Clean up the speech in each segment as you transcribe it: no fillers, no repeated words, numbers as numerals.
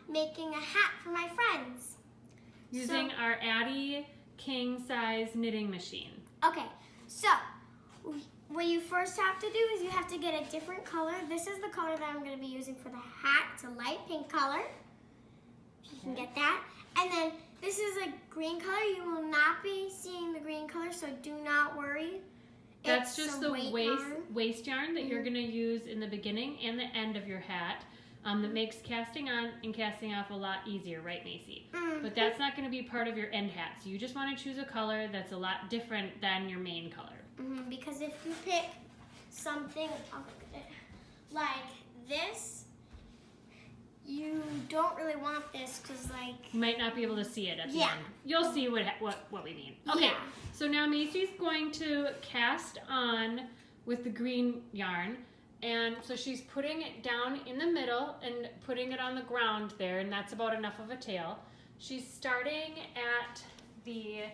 making a hat for my friends. Using our Addi king size knitting machine. Okay, so what you first have to do is you have to get a different color. This is the color that I'm going to be using for the hat. It's a light pink color. You can get that. And then this is a green color. You will not be seeing the green color, so do not worry. That's just the waist yarn that you're going to use in the beginning and the end of your hat. That makes casting on and casting off a lot easier, right, Macy? But that's not going to be part of your end hat. So you just want to choose a color that's a lot different than your main color. Because if you pick something like this, you don't really want this because, like, you might not be able to see it at the end. You'll see what we mean. Okay, so now Macy's going to cast on with the green yarn. And so she's putting it down in the middle and putting it on the ground there, and that's about enough of a tail. She's starting at the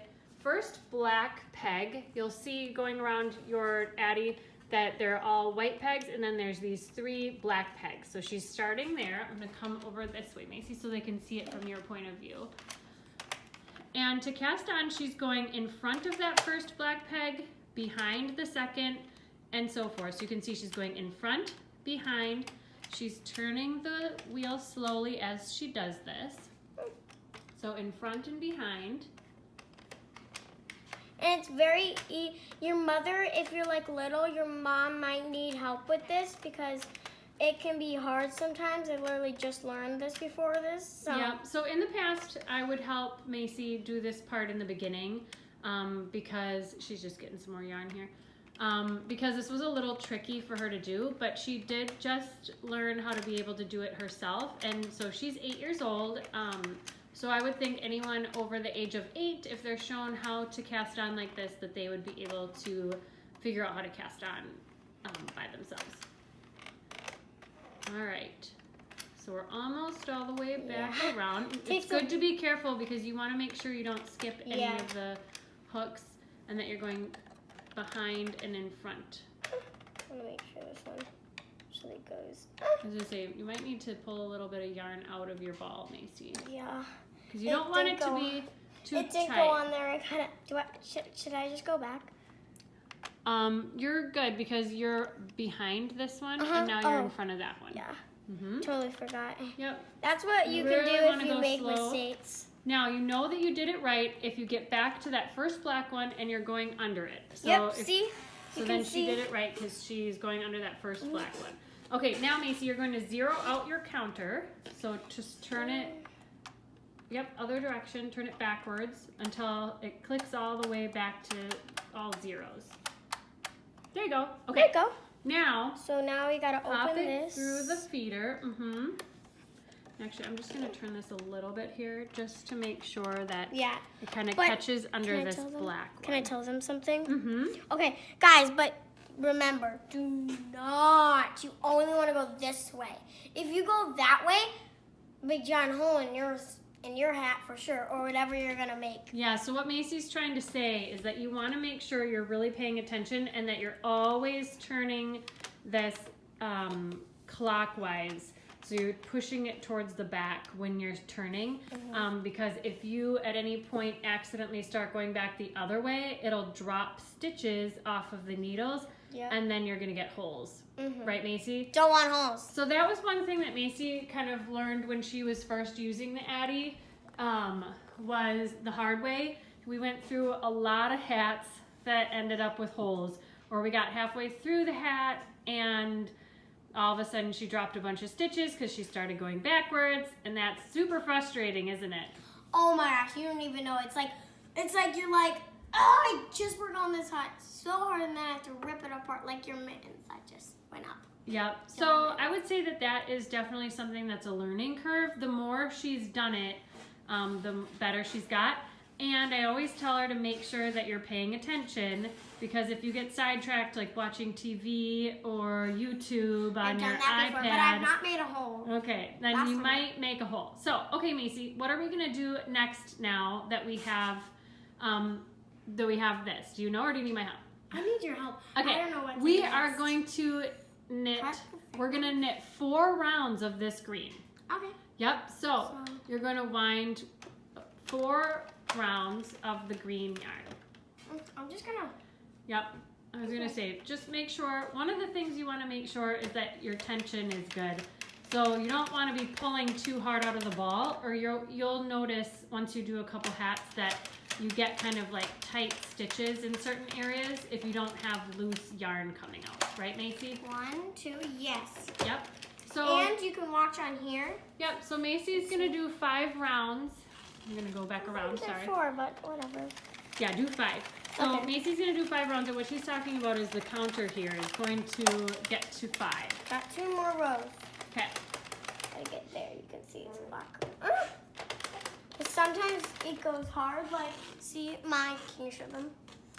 first black peg. You'll see going around your Addi that they're all white pegs, and then there's these 3 black pegs. So she's starting there. I'm going to come over this way, Macy, so they can see it from your point of view. And to cast on, she's going in front of that first black peg, behind the second, and so forth. So you can see she's going in front, behind. She's turning the wheel slowly as she does this. So in front and behind. And it's very your mother, if you're like little, your mom might need help with this because it can be hard sometimes. I literally just learned this before this. So. Yeah, so in the past, I would help Macy do this part in the beginning because she's just getting some more yarn here. Because this was a little tricky for her to do, but she did just learn how to be able to do it herself, and so she's 8 years old. So I would think anyone over the age of 8, if they're shown how to cast on like this, that they would be able to figure out how to cast on by themselves. All right, so we're almost all the way back around. It's good to be careful because you want to make sure you don't skip any of the hooks and that you're going behind and in front. I want to make sure this one actually goes. I was going to say, you might need to pull a little bit of yarn out of your ball, Macy. Yeah. Because you don't want it to be too tight. It didn't go on there. I kind of, should I just go back? You're good because you're behind this one and now you're in front of that one. Yeah. Totally forgot. Yep. That's what you can do if you make mistakes. Now, you know that you did it right if you get back to that first black one and you're going under it. So see? So then she did it right because she's going under that first black one. Okay, now Macy, you're going to zero out your counter. So just turn it, other direction, turn it backwards until it clicks all the way back to all zeros. There you go. Okay. There you go. Now, so now we gotta open this. Through the feeder. Actually, I'm just going to turn this a little bit here just to make sure that it kind of catches under this black one. Can I tell them something? Okay, guys, but remember, do not, you only want to go this way. If you go that way, big giant hole in your hat for sure, or whatever you're going to make. Yeah, so what Macy's trying to say is that you want to make sure you're really paying attention and that you're always turning this clockwise. So you're pushing it towards the back when you're turning, because if you at any point accidentally start going back the other way, it'll drop stitches off of the needles, and then you're gonna get holes. Right, Macy? Don't want holes. So that was one thing that Macy kind of learned when she was first using the Addi, was the hard way. We went through a lot of hats that ended up with holes, or we got halfway through the hat and all of a sudden she dropped a bunch of stitches because she started going backwards, and that's super frustrating, isn't it? Oh my gosh, you don't even know. It's like you're like, oh, I just worked on this hat so hard and then I have to rip it apart like your mittens. That just went up. Yep. So I would say that that is definitely something that's a learning curve. The more she's done it, the better she's got. And I always tell her to make sure that you're paying attention, because if you get sidetracked like watching TV or YouTube on your iPad, before, but I've not made a hole. Okay, then you might make a hole. So, okay, Macy, what are we gonna do next now that we have this? Do you know, or do you need my help? I need your help. Okay, I don't know what to we do are next. going to knit. We're gonna knit 4 rounds of this green. Okay. Yep, so you're going to wind 4 rounds of the green yarn. I'm just gonna. Yep, I was going to say, just make sure, one of the things you want to make sure is that your tension is good. So you don't want to be pulling too hard out of the ball, or you'll notice once you do a couple hats that you get kind of like tight stitches in certain areas if you don't have loose yarn coming out. Right, Macy? 1, 2, yes. Yep. So, and you can watch on here. Yep, so Macy's going to do 5 rounds. I'm going to go back around, sorry. 4, but whatever. Yeah, do 5. So okay. Macy's going to do 5 rounds, and what she's talking about is the counter here is going to get to 5. Got 2 more rows. Okay. Gotta get there, you can see it's black. Sometimes it goes hard, like, see can you show them?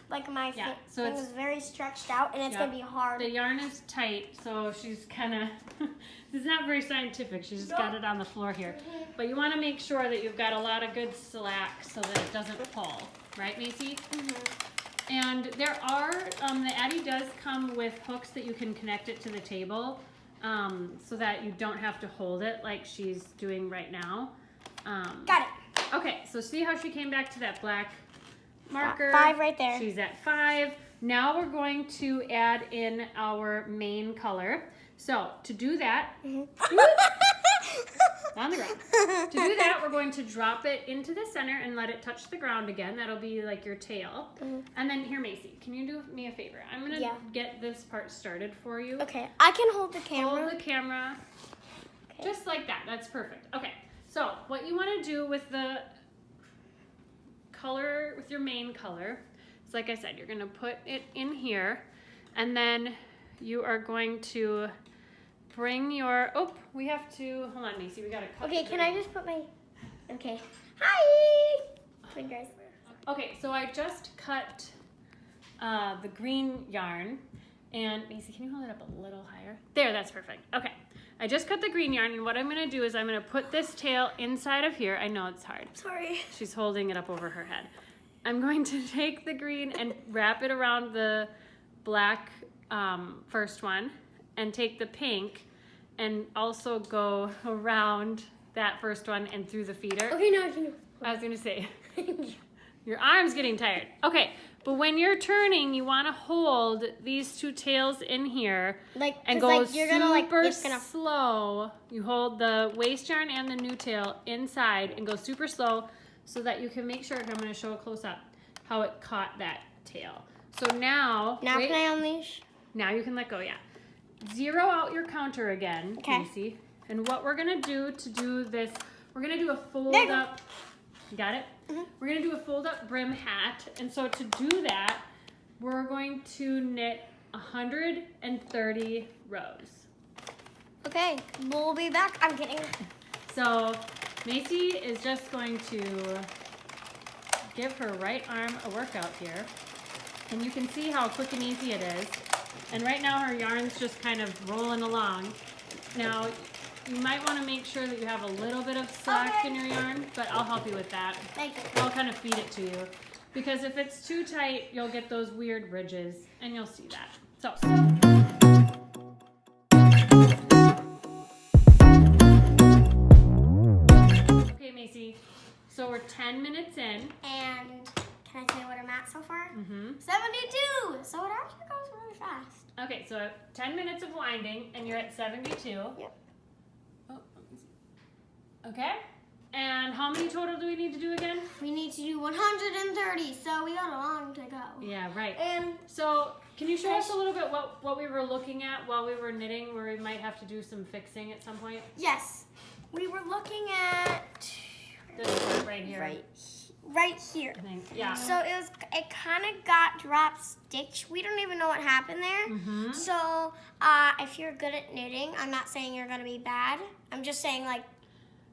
Like my thing is very stretched out, and it's gonna be hard. The yarn is tight, so she's kind of, this is not very scientific, she just got it on the floor here. But you wanna make sure that you've got a lot of good slack so that it doesn't pull. Right, Macy? And there are, the Addi does come with hooks that you can connect it to the table so that you don't have to hold it like she's doing right now. Got it. Okay, so see how she came back to that black marker? 5 right there. She's at 5. Now we're going to add in our main color. So to do that, on the ground. To do that, we're going to drop it into the center and let it touch the ground again. That'll be like your tail. And then here, Macy, can you do me a favor? I'm going to get this part started for you. Okay, I can hold the camera. Hold the camera. Okay. Just like that. That's perfect. Okay, so what you want to do with the color, with your main color, is like I said, you're going to put it in here, and then you are going to bring your, we have to, hold on, Macy, we got to cut. Okay, can I just put my, okay. Hi! Fingers. Okay, so I just cut the green yarn, and Macy, can you hold it up a little higher? There, that's perfect. Okay, I just cut the green yarn, and what I'm going to do is I'm going to put this tail inside of here. I know it's hard. Sorry. She's holding it up over her head. I'm going to take the green and wrap it around the black first one, and take the pink and also go around that first one and through the feeder. Okay, no, I can. I was going to say, your arm's getting tired. Okay, but when you're turning, you want to hold these 2 tails in here and go you're super slow. You hold the waist yarn and the new tail inside and go super slow so that you can make sure, I'm going to show a close up, how it caught that tail. So now can I unleash? Now you can let go, yeah. Zero out your counter again, Casey. And what we're gonna do to do this, we're gonna do a fold up. You got it? We're gonna do a fold up brim hat. And so to do that, we're going to knit 130 rows. Okay, we'll be back. I'm kidding. So Macy is just going to give her right arm a workout here. And you can see how quick and easy it is. And right now her yarn's just kind of rolling along. Now, you might want to make sure that you have a little bit of slack in your yarn, but I'll help you with that. Thank you. I'll kind of feed it to you. Because if it's too tight, you'll get those weird ridges, and you'll see that. So. Okay, Macy. So we're 10 minutes in. And can I tell you what I'm at so far? 72! So it actually goes really fast. Okay, so 10 minutes of winding, and you're at 72. Yep. Oh, let me see. Okay. And how many total do we need to do again? We need to do 130, so we got a long to go. Yeah, right. And so, can you show us a little bit what we were looking at while we were knitting, where we might have to do some fixing at some point? Yes. We were looking at This part right here. Right here. I think, yeah. So it kind of got drop stitch. We don't even know what happened there. So if you're good at knitting, I'm not saying you're gonna be bad. I'm just saying like.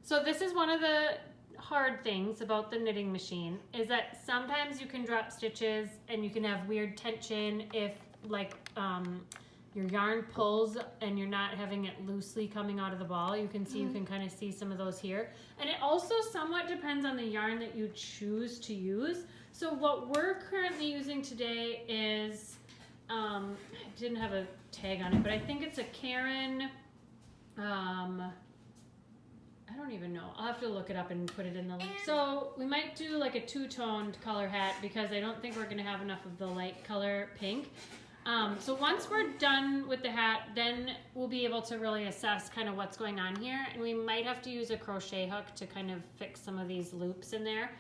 So this is one of the hard things about the knitting machine is that sometimes you can drop stitches and you can have weird tension if like your yarn pulls and you're not having it loosely coming out of the ball. You can see, you can kind of see some of those here. And it also somewhat depends on the yarn that you choose to use. So what we're currently using today is, I didn't have a tag on it, but I think it's a Karen, I don't even know. I'll have to look it up and put it in the link. So we might do like a two-toned color hat because I don't think we're gonna have enough of the light color pink. So once we're done with the hat, then we'll be able to really assess kind of what's going on here, and we might have to use a crochet hook to kind of fix some of these loops in there.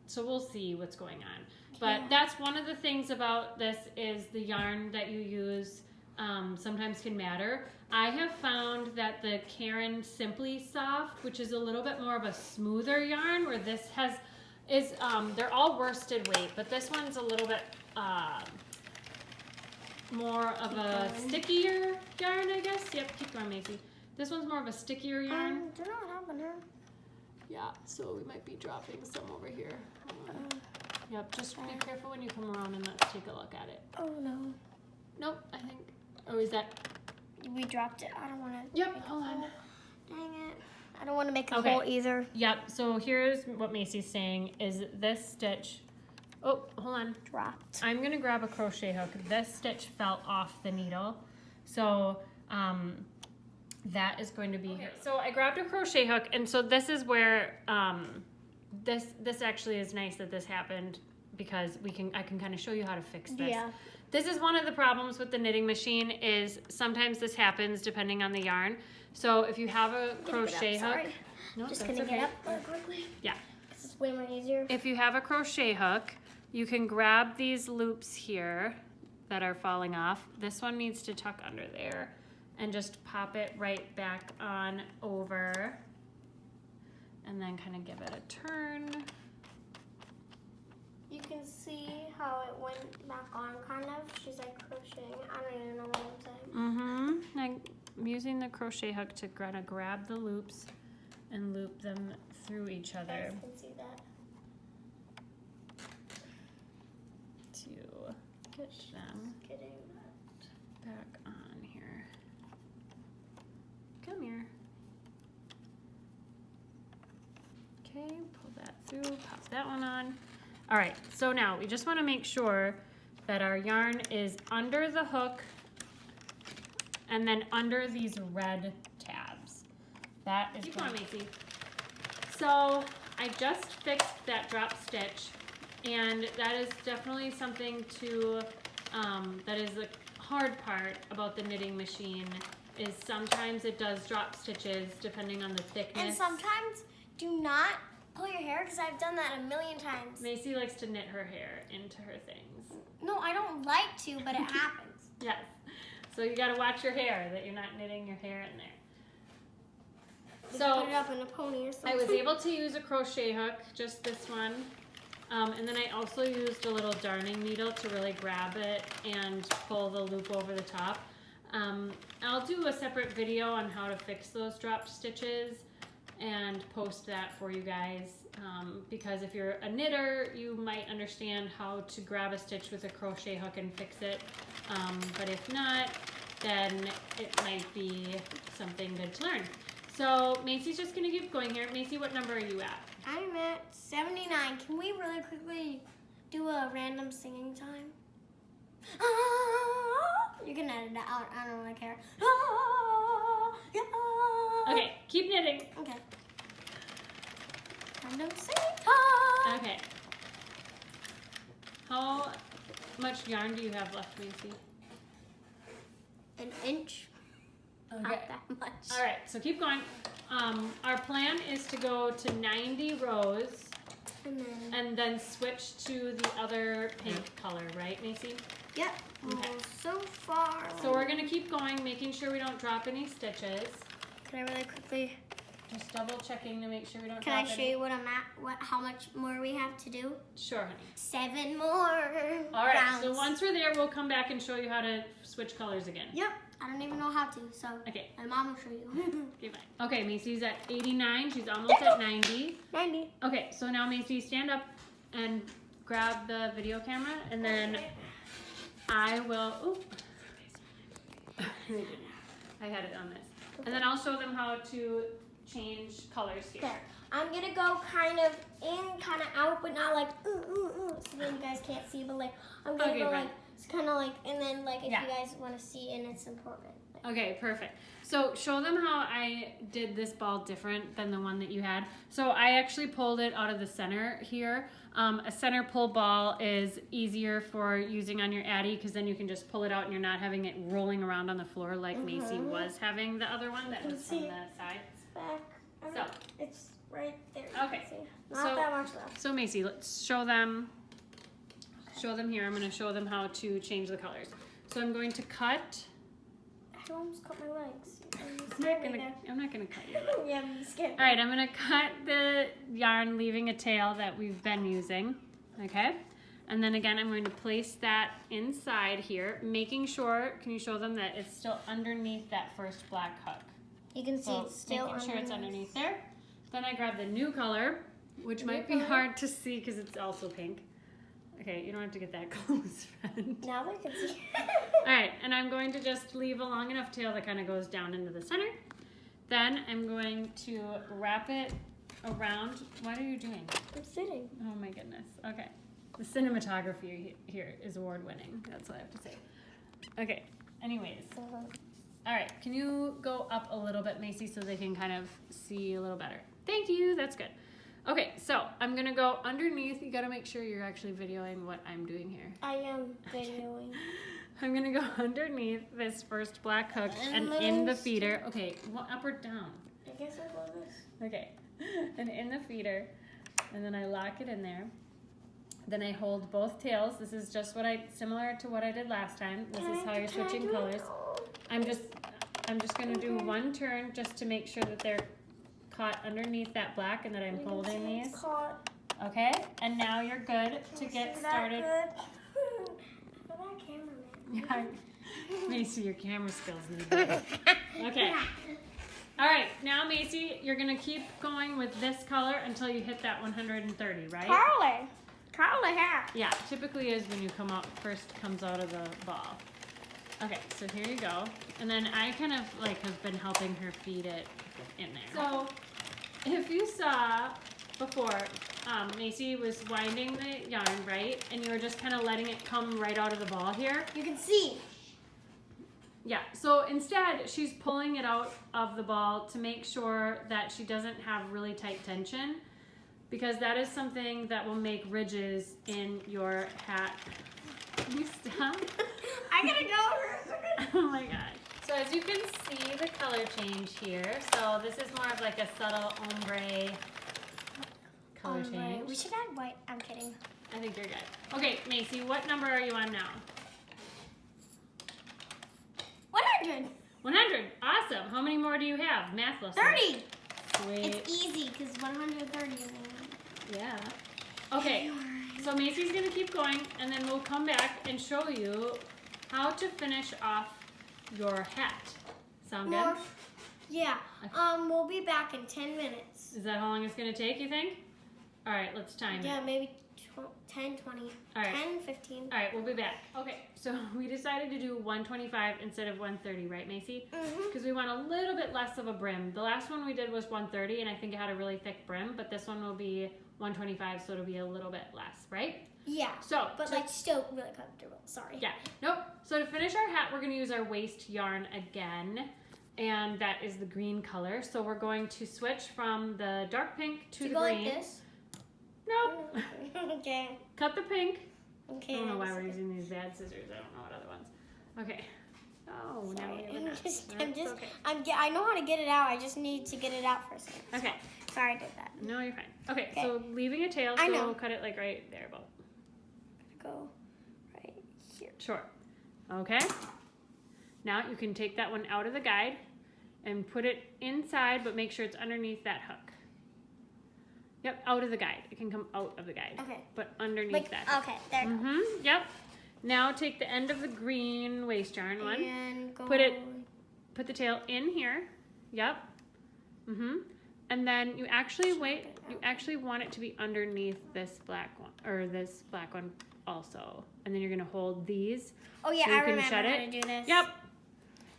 So we'll see what's going on. But that's one of the things about this is the yarn that you use sometimes can matter. I have found that the Caron Simply Soft, which is a little bit more of a smoother yarn, where this is they're all worsted weight, but this one's a little bit more of a stickier yarn, I guess. Yep, keep going, Macy. This one's more of a stickier yarn. Do not happen here. Yeah, so we might be dropping some over here. Yep, just be careful when you come around and let's take a look at it. Oh no. Nope, I think. Oh, is that? We dropped it. I don't want to. Yep, hold on. Dang it. I don't want to make a hole either. Yep, so here's what Macy's saying is this stitch. Oh, hold on. Dropped. I'm going to grab a crochet hook. This stitch fell off the needle. So that is going to be here. So I grabbed a crochet hook, and so this is where this actually is nice that this happened because I can kind of show you how to fix this. Yeah. This is one of the problems with the knitting machine is sometimes this happens depending on the yarn. So if you have a crochet hook, no, just that's gonna okay. get up quickly. Yeah. This is way more easier. If you have a crochet hook, you can grab these loops here that are falling off. This one needs to tuck under there and just pop it right back on over and then kind of give it a turn. You can see how it went back on, kind of. She's like crocheting. I don't even know what I'm saying. I'm using the crochet hook to kind of grab the loops and loop them through each other. You guys can see that. To push them back on here. Come here. Okay, pull that through, pop that one on. All right, so now we just want to make sure that our yarn is under the hook and then under these red tabs. That is keep going, Macy. So I just fixed that drop stitch, and that is definitely something to, that is the hard part about the knitting machine is sometimes it does drop stitches depending on the thickness. And sometimes do not pull your hair because I've done that a million times. Macy likes to knit her hair into her things. No, I don't like to, but it happens. Yes. So you gotta watch your hair, that you're not knitting your hair in there. So put it up in a pony or something. I was able to use a crochet hook, just this one. And then I also used a little darning needle to really grab it and pull the loop over the top. I'll do a separate video on how to fix those drop stitches and post that for you guys. Because if you're a knitter, you might understand how to grab a stitch with a crochet hook and fix it. But if not, then it might be something good to learn. So Macy's just gonna keep going here. Macy, what number are you at? I'm at 79. Can we really quickly do a random singing time? You can edit it out. I don't really care. Okay, keep knitting. Okay. Random singing time. Okay. How much yarn do you have left, Macy? An inch. Okay. Not that much. All right, so keep going. Our plan is to go to 90 rows and then switch to the other pink color, right, Macy? Yep. Okay. Oh, so far. So we're gonna keep going, making sure we don't drop any stitches. Can I really quickly? Just double checking to make sure we don't Can drop I show any. you what I'm at? How much more we have to do? Sure, honey. 7 more. All right, rounds. so once we're there, we'll come back and show you how to switch colors again. Yep. I don't even know how to, so Okay. my mom will show you. Okay, bye. Okay, Macy's at 89. She's almost at 90. 90. Okay, so now Macy, stand up and grab the video camera, and then I will. Ooh. I had it on this, and then I'll show them how to change colors here. There. I'm gonna go kind of in, kind of out, but not like so then you guys can't see. But like I'm gonna Okay, go right. like It's kind of like, and then like if Yeah. you guys want to see, and it's important. Okay, perfect. So show them how I did this ball different than the one that you had. So I actually pulled it out of the center here. A center pull ball is easier for using on your Addi because then you can just pull it out and you're not having it rolling around on the floor like Macy was having the other one that was from the side. It's back. So it's right there. Okay. Not that much left. So Macy, let's show them here. I'm going to show them how to change the colors. So I'm going to cut. I almost cut my legs. I'm not gonna cut you. Yeah, I'm scared. All right, I'm gonna cut the yarn, leaving a tail that we've been using. Okay, and then again, I'm going to place that inside here, making sure. Can you show them that it's still underneath that first black hook? You can see So it's still making sure it's underneath there. Then I grab the new color, which might be hard to see because it's also pink. Okay, you don't have to get that close, friend. Now they can see. All right, and I'm going to just leave a long enough tail that kind of goes down into the center. Then I'm going to wrap it around. What are you doing? I'm sitting. Oh my goodness. Okay. The cinematography here is award-winning. That's what I have to say. Okay. Anyways. All right. Can you go up a little bit, Macy, so they can kind of see a little better? Thank you. That's good. Okay, so I'm gonna go underneath. You gotta make sure you're actually videoing what I'm doing here. I am videoing. I'm gonna go underneath this first black hook and in the feeder. Okay, up or down? I guess I'll go this. Okay, and in the feeder, and then I lock it in there. Then I hold both tails. This is just similar to what I did last time. This is how you're switching colors. I'm just gonna do one turn just to make sure that they're caught underneath that black and that I'm holding these. Okay, and now you're good to get started. Yeah, Macy, your camera skills need better. Okay. All right, now Macy, you're gonna keep going with this color until you hit that 130, right? Carly hat. Yeah, typically is when you first comes out of the ball. Okay, so here you go. And then I kind of like have been helping her feed it in there. So if you saw before, Macy was winding the yarn, right? And you were just kind of letting it come right out of the ball here. You can see. Yeah, so instead she's pulling it out of the ball to make sure that she doesn't have really tight tension, because that is something that will make ridges in your hat. Can you stop? I gotta go. Oh my god. So as you can see the color change here, so this is more of like a subtle ombre color change. We should add white. I'm kidding. I think you're good. Okay, Macy, what number are you on now? 100. 100. Awesome. How many more do you have? Math lesson. 30. Sweet. It's easy because 130 is Yeah. Okay, so Macy's going to keep going, and then we'll come back and show you how to finish off your hat. Sound good? Yeah. We'll be back in 10 minutes. Is that how long it's going to take, you think? All right, let's time it. Yeah, maybe 10, 20, All right. 10, 15. All right, we'll be back. Okay, so we decided to do 125 instead of 130, right, Macy? Because we want a little bit less of a brim. The last one we did was 130, and I think it had a really thick brim, but this one will be 125, so it'll be a little bit less, right? Yeah. So, but like still really comfortable. Sorry. Yeah. Nope. So to finish our hat, we're going to use our waist yarn again, and that is the green color. So we're going to switch from the dark pink to the green. Like this? Nope. Okay. Cut the pink. Okay. I don't know why we're using these bad scissors. I don't know what other ones. Okay. Oh, now we have a I know how to get it out. I just need to get it out for a second. Okay. Sorry I did that. No, you're fine. Okay, so leaving a tail, so we'll cut it like right there about. Go right here. Sure. Okay. Now you can take that one out of the guide and put it inside, but make sure it's underneath that hook. Yep, out of the guide. It can come out of the guide. Okay. But underneath that. Okay, there you go. Yep. Now take the end of the green waist yarn one. And go. Put the tail in here. Yep. And then you actually want it to be underneath this black one, or this black one also. And then you're gonna hold these. Oh yeah, so I remember how to do this. Yep.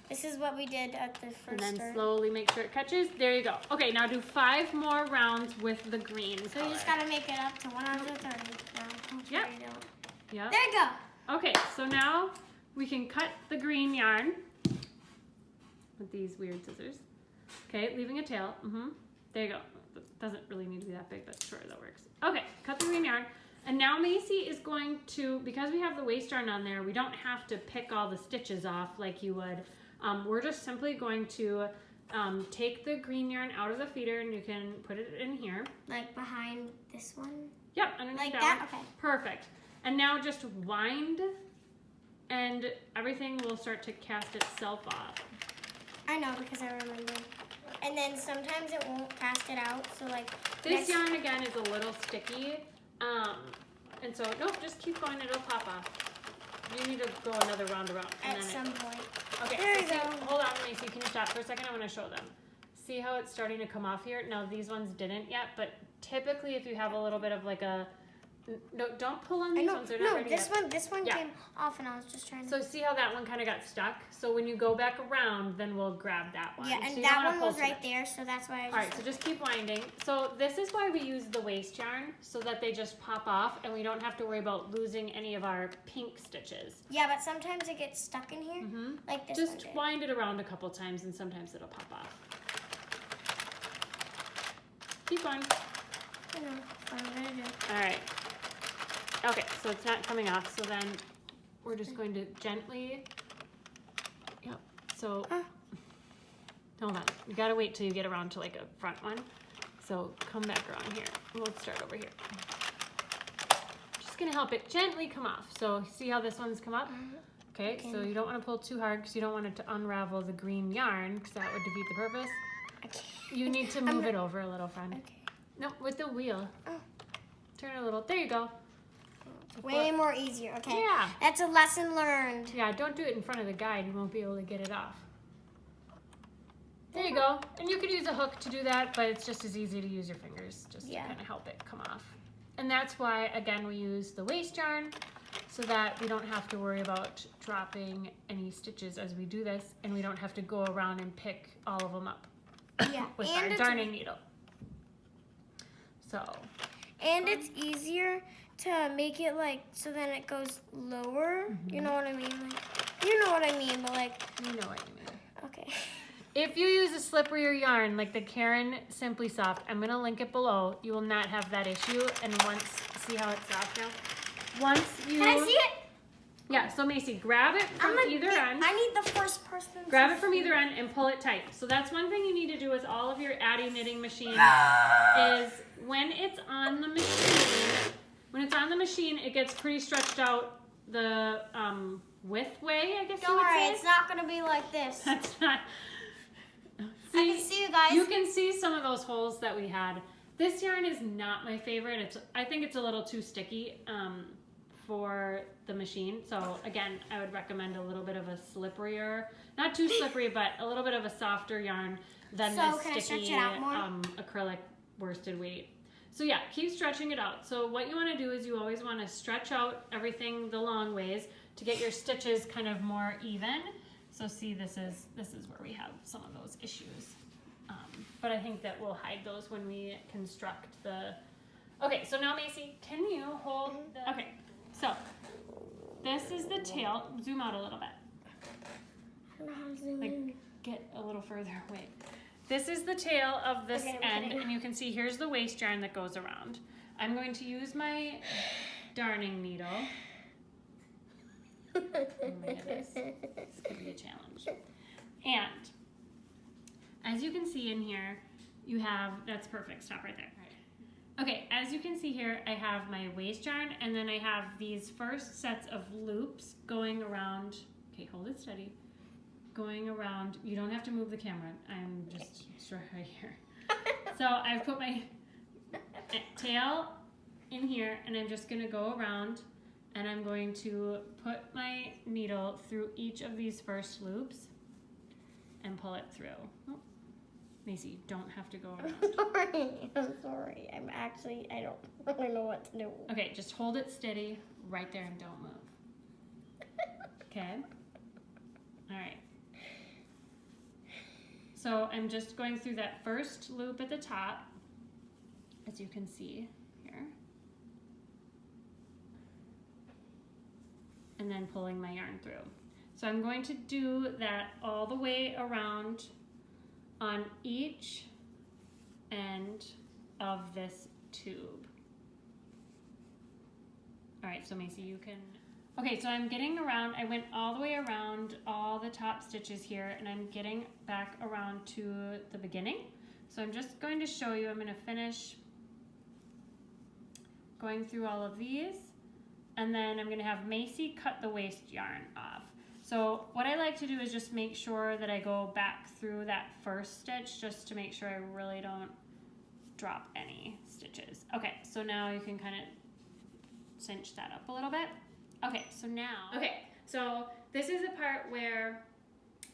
This is what we did at the first And then start. slowly make sure it catches. There you go. Okay, now do 5 more rounds with the green So color. you just gotta make it up to 130. No, Yep. you don't. Yep. There you go. Okay, so now we can cut the green yarn with these weird scissors. Okay, leaving a tail. There you go. It doesn't really need to be that big, but sure, that works. Okay, cut the green yarn. And now Macy is going to, because we have the waist yarn on there, we don't have to pick all the stitches off like you would. We're just simply going to take the green yarn out of the feeder, and you can put it in here. Like behind this one? Yep, underneath like that one. Okay. Perfect. And now just wind, and everything will start to cast itself off. I know, because I remember. And then sometimes it won't cast it out, so like... This yarn, again, is a little sticky. And so, nope, just keep going, it'll pop off. You need to go another round around. At some point. Okay, there you so go. Hold on, Macy, can you stop for a second? I want to show them. See how it's starting to come off here? Now, these ones didn't yet, but typically if you have a little bit of like a... No, don't pull on these ones, they're not ready yet. This one came off, and I was just trying to... So see how that one kind of got stuck? So when you go back around, then we'll grab that one. Yeah, and so that one was right there, so that's why I just... Alright, so just keep winding. So this is why we use the waist yarn, so that they just pop off, and we don't have to worry about losing any of our pink stitches. Yeah, but sometimes it gets stuck in here, like this Just one did. wind it around a couple times, and sometimes it'll pop off. Keep going. I know, that's what I'm going to do. Alright. Okay, so it's not coming off, so then we're just going to gently, so, hold on, you gotta wait till you get around to like a front one, so come back around here, we'll start over here. Just gonna help it gently come off, so see how this one's come up? Okay, so you don't want to pull too hard because you don't want it to unravel the green yarn, because that would defeat the purpose. You need to move it over a little, friend. Okay. No, with the wheel. Turn it a little, there you go. Way more easier, okay? Yeah. That's a lesson learned. Yeah, don't do it in front of the guide. You won't be able to get it off. There you go. And you could use a hook to do that, but it's just as easy to use your fingers just to kind of help it come off. And that's why, again, we use the waist yarn so that we don't have to worry about dropping any stitches as we do this, and we don't have to go around and pick all of them up with our darning needle. So. And it's easier to make it like so then it goes lower. You know what I mean? Like, you know what I mean, but like You know what you mean. okay. If you use a slipperier yarn like the Karen Simply Soft, I'm gonna link it below. You will not have that issue. And once, see how it's soft now? Once you Can I see it? Yeah, so Macy, grab it from either end. I need the first person. Grab it from either end and pull it tight. So that's one thing you need to do with all of your Addi Knitting Machine is when it's on the machine, it gets pretty stretched out the width way, I guess you would say. It's not gonna be like this. That's not. See, I can see you guys. You can see some of those holes that we had. This yarn is not my favorite. I think it's a little too sticky for the machine. So again, I would recommend a little bit of a slipperier, not too slippery, but a little bit of a softer yarn than this sticky acrylic worsted weight. So yeah, keep stretching it out. So what you want to do is you always want to stretch out everything the long ways to get your stitches kind of more even. So see, this is where we have some of those issues. But I think that we'll hide those when we construct the... Okay, so now Macy, can you hold the... Okay, so this is the tail. Zoom out a little bit. I don't know how to zoom in. Get a little further away. This is the tail of this end, and you can see here's the waist yarn that goes around. I'm going to use my darning needle. Oh my goodness, this could be a challenge. And as you can see in here, you have, that's perfect, stop right there. Okay, as you can see here, I have my waist yarn, and then I have these first sets of loops going around. Okay, hold it steady. Going around, you don't have to move the camera. I'm just right here. So I've put my tail in here, and I'm just gonna go around, and I'm going to put my needle through each of these first loops and pull it through. Oh, Macy, don't have to go around. I'm sorry. I don't really know what to do. Okay, just hold it steady right there and don't move. Okay? All right. So I'm just going through that first loop at the top, as you can see here. and then pulling my yarn through. So I'm going to do that all the way around on each end of this tube. All right, so Macy, you can... Okay, so I'm getting around, I went all the way around all the top stitches here, and I'm getting back around to the beginning. So I'm just going to show you, I'm going to finish going through all of these, and then I'm going to have Macy cut the waste yarn off. So what I like to do is just make sure that I go back through that first stitch just to make sure I really don't drop any stitches. Okay, so now you can kind of cinch that up a little bit. Okay, so this is a part where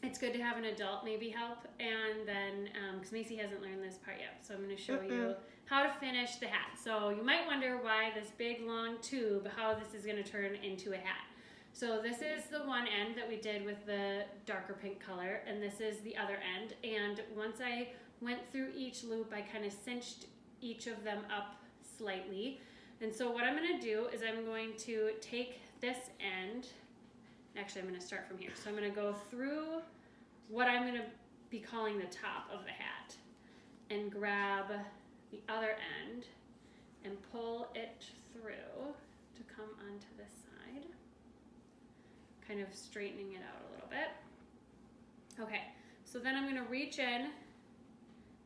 it's good to have an adult maybe help, and then, because Macy hasn't learned this part yet, so I'm going to show you how to finish the hat. So you might wonder why this big long tube, how this is going to turn into a hat. So this is the one end that we did with the darker pink color, and this is the other end, and once I went through each loop, I kind of cinched each of them up slightly. And so what I'm going to do is I'm going to take this end, actually I'm going to start from here. So I'm going to go through what I'm going to be calling the top of the hat and grab the other end and pull it through to come onto this side, kind of straightening it out a little bit. Okay, so then I'm going to reach in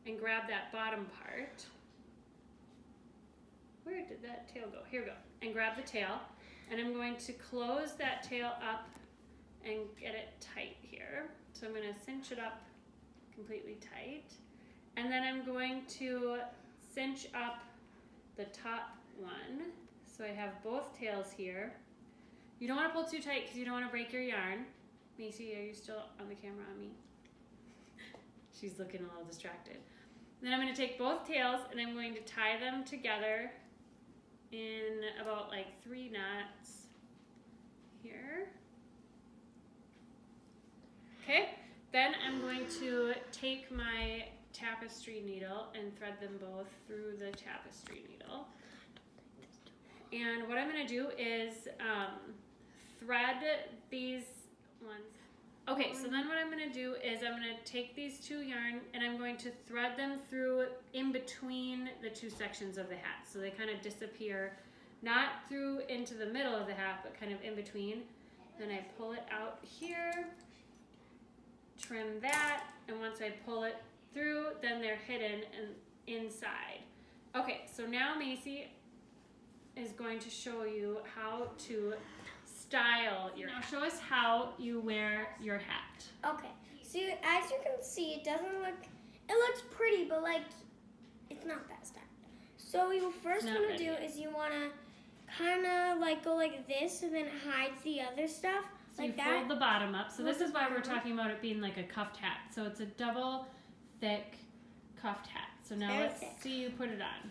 and grab that bottom part. Where did that tail go? Here we go. And grab the tail. And I'm going to close that tail up and get it tight here. So I'm going to cinch it up completely tight. And then I'm going to cinch up the top one. So I have both tails here. You don't want to pull too tight because you don't want to break your yarn. Macy, are you still on the camera on me? She's looking a little distracted. Then I'm going to take both tails and I'm going to tie them together in about like 3 knots here. Okay, then I'm going to take my tapestry needle and thread them both through the tapestry needle. And what I'm going to do is thread these ones. Okay, so then what I'm going to do is I'm going to take these 2 yarn and I'm going to thread them through in between the 2 sections of the hat. So they kind of disappear, not through into the middle of the hat, but kind of in between. Then I pull it out here, trim that, and once I pull it through, then they're hidden and inside. Okay, so now Macy is going to show you how to style your hat. Now show us how you wear your hat. Okay, so as you can see, it looks pretty, but like, it's not that style. So what you first want to do is you want to kind of like go like this and then hides the other stuff. So like you that. fold the bottom up. So this is why we're talking about it being like a cuffed hat. So it's a double thick cuffed hat. So now let's see you put it on.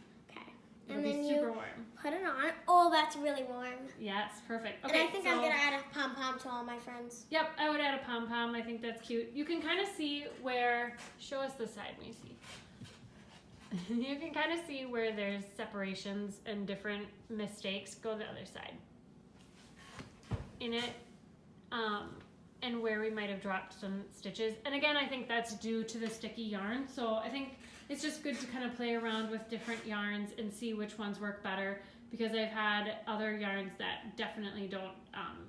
And It'll then be super you warm. put it on. Oh, that's really warm. Yeah, it's perfect. Okay, and I think I'm going to add a pom-pom to all my friends. Yep, I would add a pom-pom. I think that's cute. You can kind of see where, show us the side, Macy. You can kind of see where there's separations and different mistakes. Go the other side. In it, and where we might have dropped some stitches. And again, I think that's due to the sticky yarn. So I think it's just good to kind of play around with different yarns and see which ones work better, because I've had other yarns that definitely don't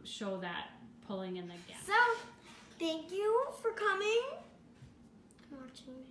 show that pulling in the gap. So, thank you for coming and watching me.